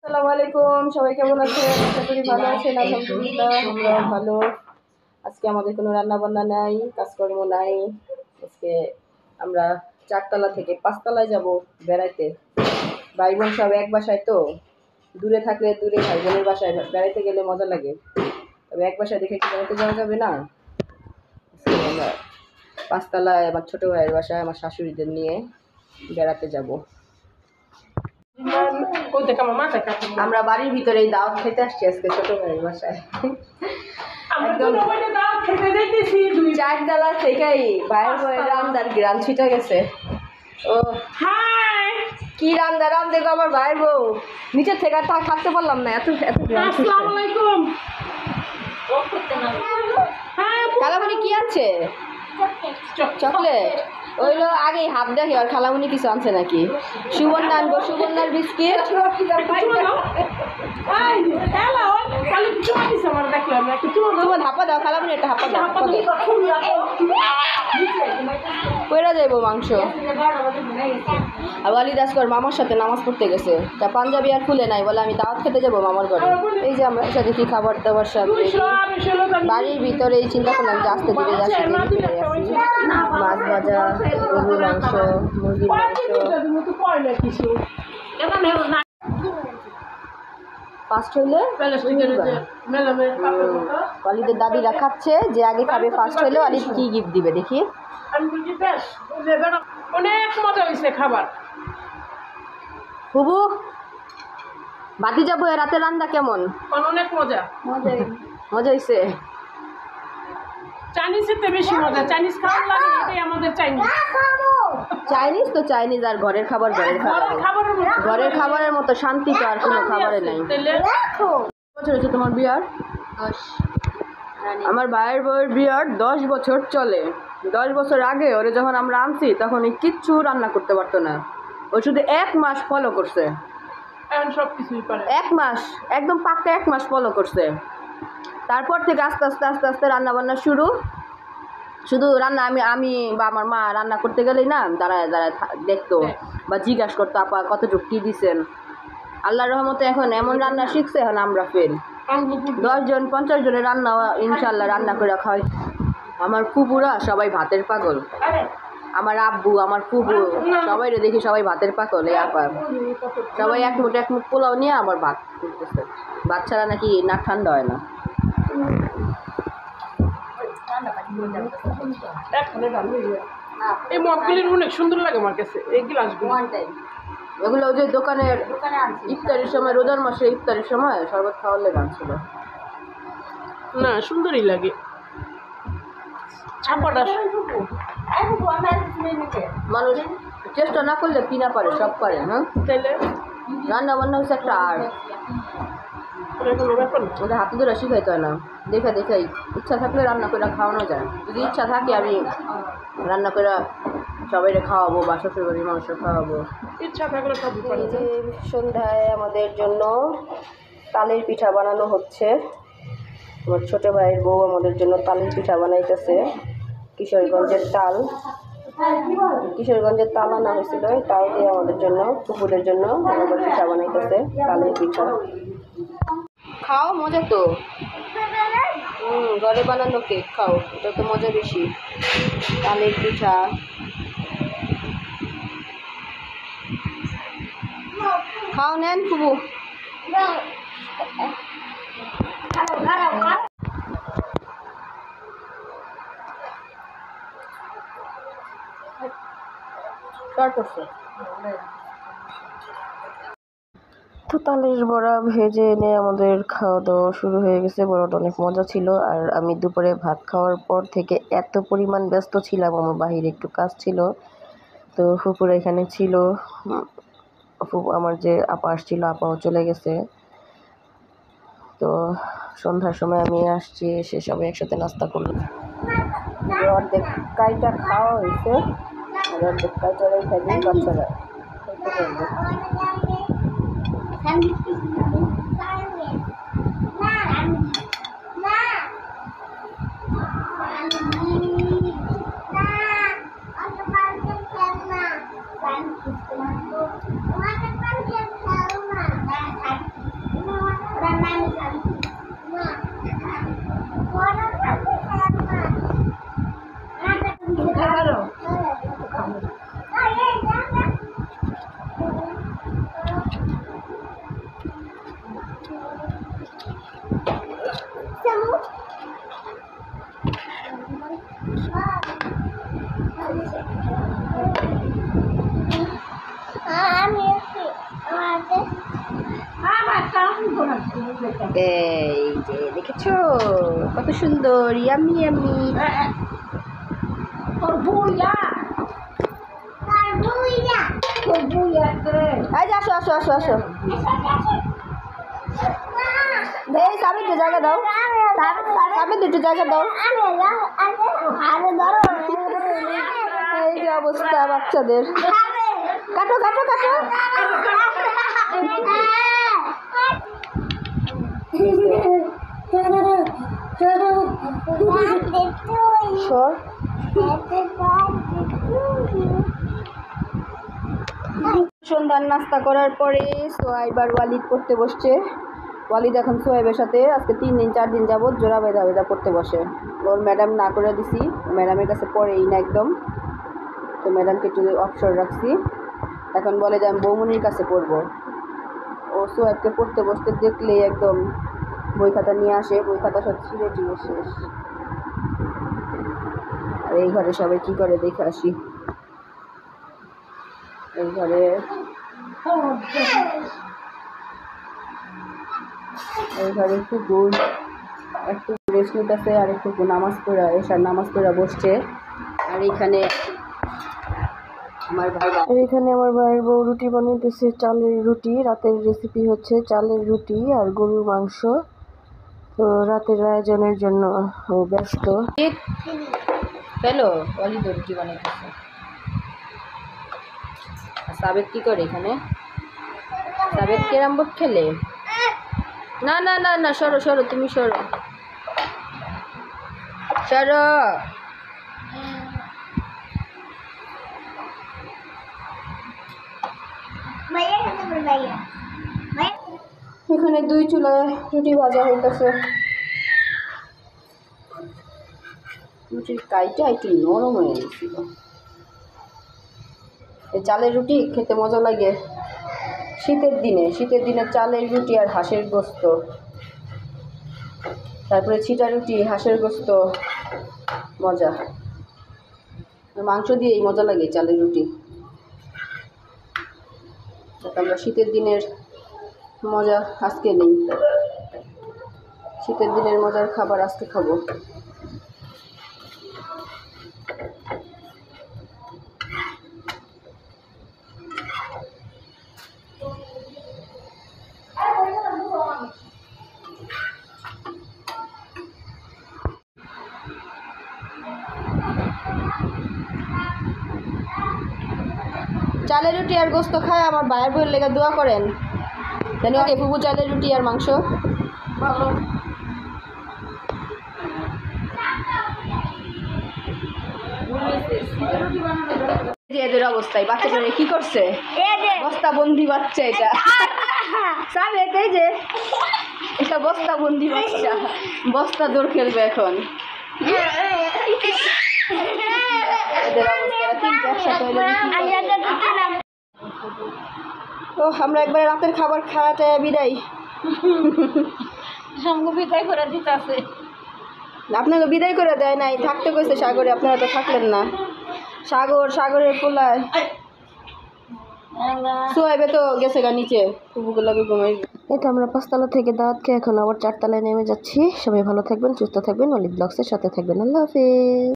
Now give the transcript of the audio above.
আসসালামু আলাইকুম, সবাই কেমন আছেন? আশা করি ভালো আছেন। আলহামদুলিল্লাহ আমরা ভালো। আজকে আমাদের কোনো রান্না বান্না নাই, কাজকর্ম নাই। আজকে আমরা 4তলা থেকে 5তলায় যাব বেড়াইতে। ভাই বোন সব এক বাসায়, তো দূরে থাকলে দূরে ভাই বোনের বাসায় বেড়াইতে গেলে মজা লাগে, তবে এক বাসায় দেখে কি বেড়াতে যাওয়া যাবে না। আজকে আমরা 5তলায় আমার ছোটো ভাইয়ের বাসায় আমার শাশুড়িদের নিয়ে বেড়াতে যাব। আমরা বাড়ির ভিতরে এই দাওয়াত খেতে আসছি আজকে ছোট ভাইয়ের বাসায়। একদম 4তলা থেকেই ভাইয়ের বউয়ের রান্দার গ্রাম ছিটা গেছে। ও কি রান্দা দেখো আমার ভাইয়ের বউ নিচের থেকে থাকতে পারলাম না, এত এত গ্রাম। খালামণি কি আছে? চকলেট ওইলো আগেই হাত দেখি আর খালামুনি কিছু আনছে নাকি। সুবর্ণা আনবো, সুবর্ণার বিস্কিট। হাপা দাও খালামুনি, একটা হাপা দাও। কইরা যাইবো মাংস। আর ওয়ালিদ আজকর মামার সাথে নামাজ পড়তে গেছে, তা পাঞ্জাবি আর খুলে নাই, বলে আমি দাওয়াত খেতে যাবো মামার ঘরে। এই যে আমরা এসে দেখি খাবার দাবার সব বাড়ির ভিতরে। এই চিন্তা করলাম যে আস্তে ধীরে যাচ্ছি, মাছ ভাজা, গরুর মাংস, মুরগির মাংস। ফার্স্ট হইলে ওয়ালিদের দাদিরা খাচ্ছে, যে আগে খাবে ফার্স্ট হইলে ওয়ালিদ কি গিফট দিবে দেখি। অনেক মজা হয়েছে খাবার। হুবু বাতি যাবো, রাতে রান্না কেমন? অনেক মজা মজা হয়েছে। চাইনিজের তো বেশি মজা, চাইনিজ খাবার লাগে, এটাই আমাদের চাইনিজ। চাইনিজ তো চাইনিজ, আর ঘরের খাবার ঘরের খাবারের মতো শান্তি তো আর কোনো খাবারে নাই। বছর হচ্ছে তোমার বিয়ার? আমার ভাইয়ের বউয়ের বিয়ার 10 বছর চলে। 10 বছর আগে ওরে যখন আমরা আনছি তখন কিচ্ছু রান্না করতে পারতো না। ও শুধু 1 মাস ফলো করছে, সবকিছুই পারে। 1 মাস একদম পাক্কা 1 মাস ফলো করছে। তারপর থেকে আস্তে আস্তে আস্তে আস্তে রান্না বান্না শুরু। শুধু রান্না আমি বা আমার মা রান্না করতে গেলেই না দাঁড়ায় দাঁড়ায় দেখতো বা জিজ্ঞাসা করতো, আপা কতটুকু কী দিছেন। আল্লাহর রহমতে এখন এমন রান্না শিখছে, এখন আমরা ফেল 10 জন 50 জনের রান্না ইনশাল্লাহ রান্না করে খাওয়াই। আমার ফুপুরা সবাই ভাতের পাগল, আমার আব্বু আমার ফুপু সবাই দেখি সবাই ভাতের পাগল। এই আপা সবাই এক মুঠ পোলাও নিয়ে আবার ভাত করতেছে। ভাত ছাড়া নাকি না ঠান্ডা হয় না। এই মগগুলি অনেক সুন্দর লাগে আমার কাছে, এই গ্লাসগুলো। এগুলো ওই যে দোকানের ইফতারির সময়, রোজার মাসে ইফতারির সময় শরবত খাওয়ালে আনছিল না, সুন্দরই লাগে। ছাপাটা মানুষ চেষ্টা না করলে কি না পারে, সব পারে। হ্যাঁ, তাইলে রান্না বান্না হচ্ছে একটা আর্ট, ওটা হাতে ধরে শিখাইতে হয় না। দেখে দেখেই ইচ্ছা থাকলে রান্না করে খাওয়ানো যায়। যদি ইচ্ছা থাকে আমি রান্না করে সবাই খাওয়াবো বা শ্বশুরবাড়ির মাংস খাওয়াবো, ইচ্ছা থাকলে সব। সন্ধ্যায় আমাদের জন্য তালের পিঠা বানানো হচ্ছে। আমার ছোটো ভাইয়ের বউ আমাদের জন্য তালের পিঠা বানাইতেছে। কিশোরগঞ্জের তাল আনা হয়েছিল, তাল দিয়ে আমাদের জন্য, কুকুরের জন্য আমাদের পিঠা বানাইতেছে, তালের পিঠা। খাও, মজা তো। ঘরে বানানো কেক খাও, এটা তো মজা বেশি। তালের পিঠা খাও, নেন খুবু। তো তালের বড়া ভেজে এনে আমাদের খাওয়া দাওয়া শুরু হয়ে গেছে। বড়াটা অনেক মজা ছিল। আর আমি দুপুরে ভাত খাওয়ার পর থেকে এত পরিমাণ ব্যস্ত ছিলাম, আমার বাহিরে একটু কাজ ছিল, তো ফুপুরা এখানে ছিল। আমার যে আপা আসছিল, আপাও চলে গেছে। তো সন্ধ্যার সময় আমি আসছি, এসে সবাই একসাথে নাস্তা করলাম। অর্ধেক কাইটা খাওয়া হয়েছে, আর অর্ধেক কাইটা রেখে দিই বাচ্চারা খাইতে পারবে। এই যে দেখেছো কত সুন্দর, ইয়ামি ইয়ামি। এই যে আসো আসো আসো আসো, এই সাবির একটু জায়গা দাও, সাবির একটু জায়গা দাও। এই যে অবস্থা বাচ্চাদের, কাটো কাটো কাটো। সর। সন্ধ্যার নাস্তা করার পরে সোয়াইব আর ওয়ালিদ পড়তে বসছে। ওয়ালিদ এখন সোয়াইবের সাথে আজকে 3 দিন 4 দিন যাবত জোড়া বেঁধা বেঁধা পড়তে বসে। ওর ম্যাডাম না করে দিছি, ম্যাডামের কাছে পড়েই না একদম, তো ম্যাডামকে একটু অবসর রাখছি। এখন বলে যে আমি বৌমনির কাছে পড়বো। ও সোয়াইবকে পড়তে বসতে দেখলেই একদম বই খাতা নিয়ে আসে, বই খাতা সব ছিঁড়ে টিড়ে শেষ। আর এই ঘরে সবাই কী করে দেখে আসি। এই ঘরে ফুকু একটু রেস্ট নিতেছে, আর একটু নামাজ পড়া এসার নামাজ পড়া বসছে। আর এইখানে আমার ভাইয়ের বউ রুটি বানাইতেছে, চালের রুটি। রাতের রেসিপি হচ্ছে চালের রুটি আর গরুর মাংস। তো রাতের আয়োজনের জন্য ও ব্যস্ত। হ্যালো, অলি তো রুটি বানাইতেছে। সাবেদ কি করে এখানে? সাবেদ ক্যারাম বোর্ড খেলে? না না না না, সরো সরো, তুমি সরো সরো। এখানে 2 চুলায় রুটি ভাজা হইতেছে। রুটির কাইটা একটু নরম হয়ে গেছিল। এই চালের রুটি খেতে মজা লাগে শীতের দিনে চালের রুটি আর হাঁসের গোস্ত, তারপরে ছিটা রুটি, হাঁসের গোস্ত, মজা। মাংস দিয়েই মজা লাগে চালের রুটি। আমরা শীতের দিনের মজা আজকে নেই, শীতের দিনের মজার খাবার আজকে খাবো। চালের রুটি আর গোস্ত খায় আমার ভাইয়ের বইয়ের লেগে দোয়া করেন জানি। ওকে ফুবু চালের রুটি আর মাংস ভালো। এদের অবস্থায় বাচ্চাটা কি করছে, বস্তা বন্দি বাচ্চা এটা। সাবেক এই যে এটা বস্তা বন্দি বাচ্চা, বস্তা দৌড় খেলবে এখন। এদের অবস্থা 3টা একসাথে হলে ও আমরা একবারে রাতের খাবার খাওয়াটা বিদায়। বিদায় করে দিতে আছে, আপনাকে বিদায় করে দেয় নাই, থাকতে কইছে সাগরে, আপনারা তো থাকলেন না। সাগরের পোলায় সোয়াইবে তো গেছে গা নিচে, কুকুরগুলোকে ঘুমাই। এটা আমরা 5 তলা থেকে দাওয়াত খেয়ে এখন আবার 4 তলায় নেমে যাচ্ছি। সবাই ভালো থাকবেন, সুস্থ থাকবেন, অলিভ ব্লগসের সাথে থাকবেন। আল্লাহ হাফেজ।